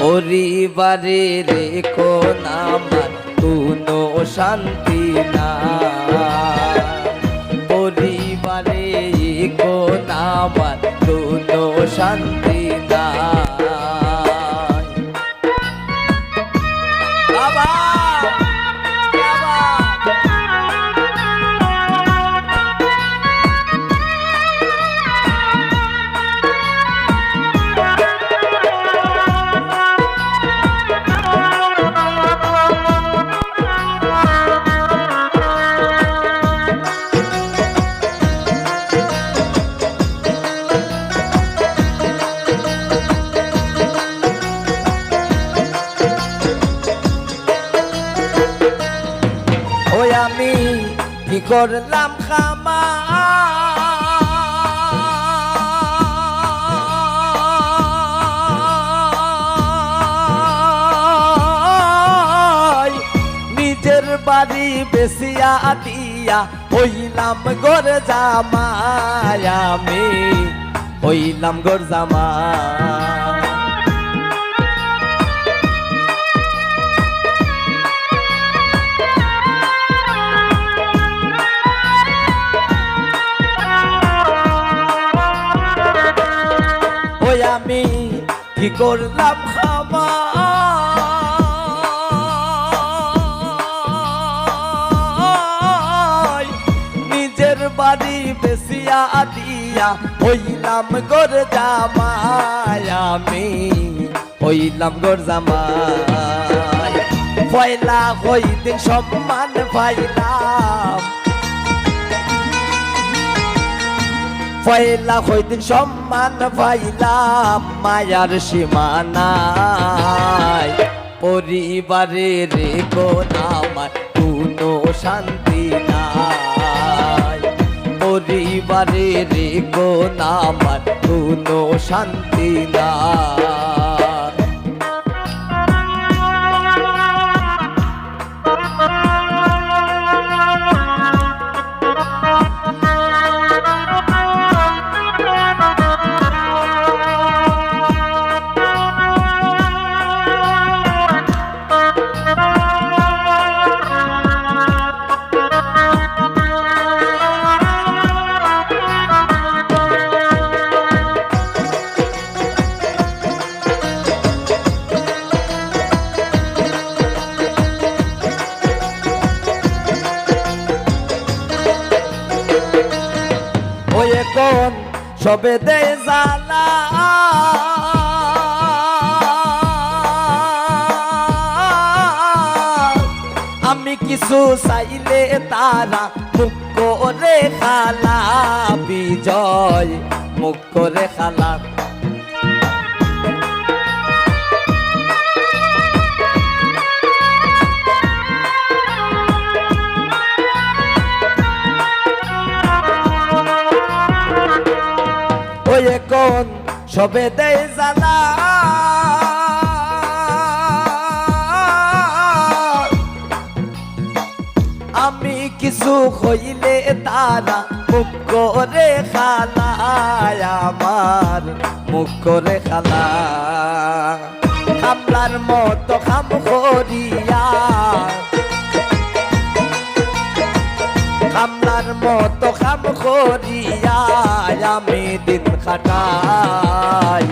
পরিবারে রেখো নামার কোনো শান্তি না, পরিবারে রেখো নামার কোনো শান্তি না। বাবা আমি কি করলাম খামা, নিজের বাড়ি বেশিয়া দিয়া হইলাম গোর জামাই, আমি হইলাম গোর জামাই। আমি কি করলাম ক্ষমা, নিজের বাড়ি বেশিয়া দিয়া হইলাম গোর জামাই, আমি হইলাম গোর জামাই। পয়লা হইদিন সম্মান পাইলাম, পয়লা হইদিন সম্মান পাইলাম, মায়ার সীমানায়। পরিবারে রেখো নামার কোনো শান্তি নাই, পরিবারে রেখো নামার কোনো শান্তি নাই। কোন সবে দে জালা, আমি কিছু চাইলে তারা মুখ করে খালা, বিজয় মুখ করে খালা। কোন সবে দেয় জানা, আমি কিছু হইলে তারা মুখ করে খালা, আমার মুখ করে খালা। খামলার মতো খাম করিয়া, খামলার মতো খাম করিয়া আমি দিন কাটাই।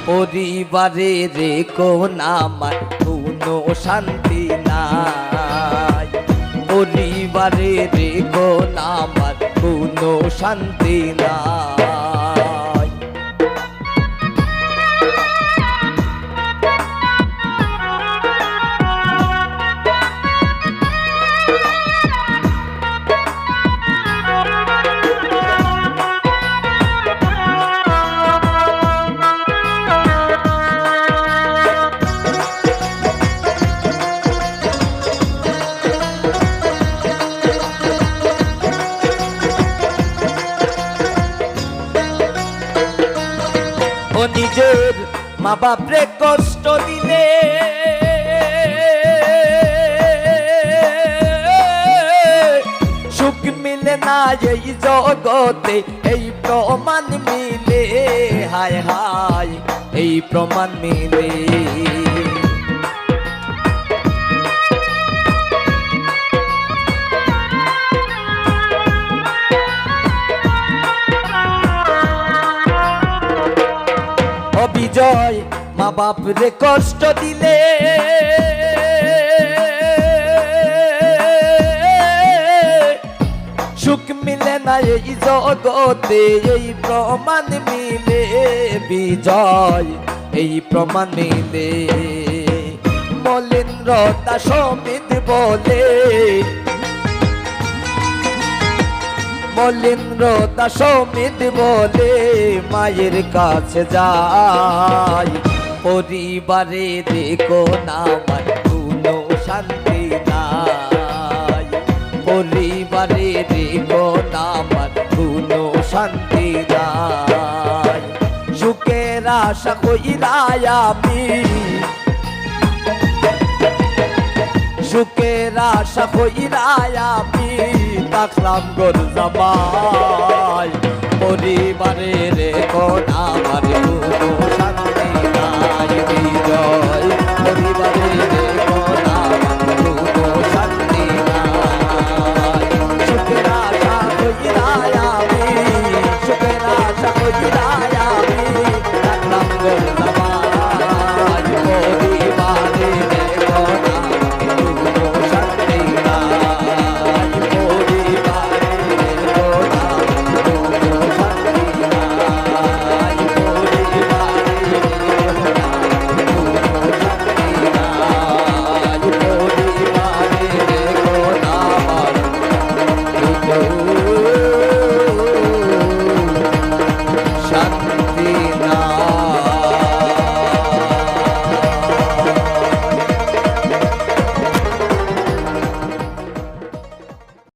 পরিবারে রেখো নামার কোনো শান্তি নাই, পরিবারে রেখো নামার কোনো শান্তি নাই। নিজের মা বাপরে কষ্ট দিলে, সুখ মিলে না এই জগতে, এই প্রমাণ মিলে, হায় হায় এই প্রমাণ মিলে। বাপরে কষ্ট দিলে সুখ মিলে না এই জগতে, এই প্রমাণ মিলে বিজয়, এই প্রমাণ মিলে। মলিন্দ্র দাস সমিত বলে, মলিন্দ্র দাস সমিত বলে মায়ের কাছে যাই, পরিবারে দেখো না আমার কোনো শান্তি নাই, পরিবারে দেখো না আমার কোনো শান্তি নাই। সুখের আশা কইরাই আমি, সুখের আশা কইরাই আমি থাকলাম গোর জামাই, পরিবারে রেখো না আমার কোনো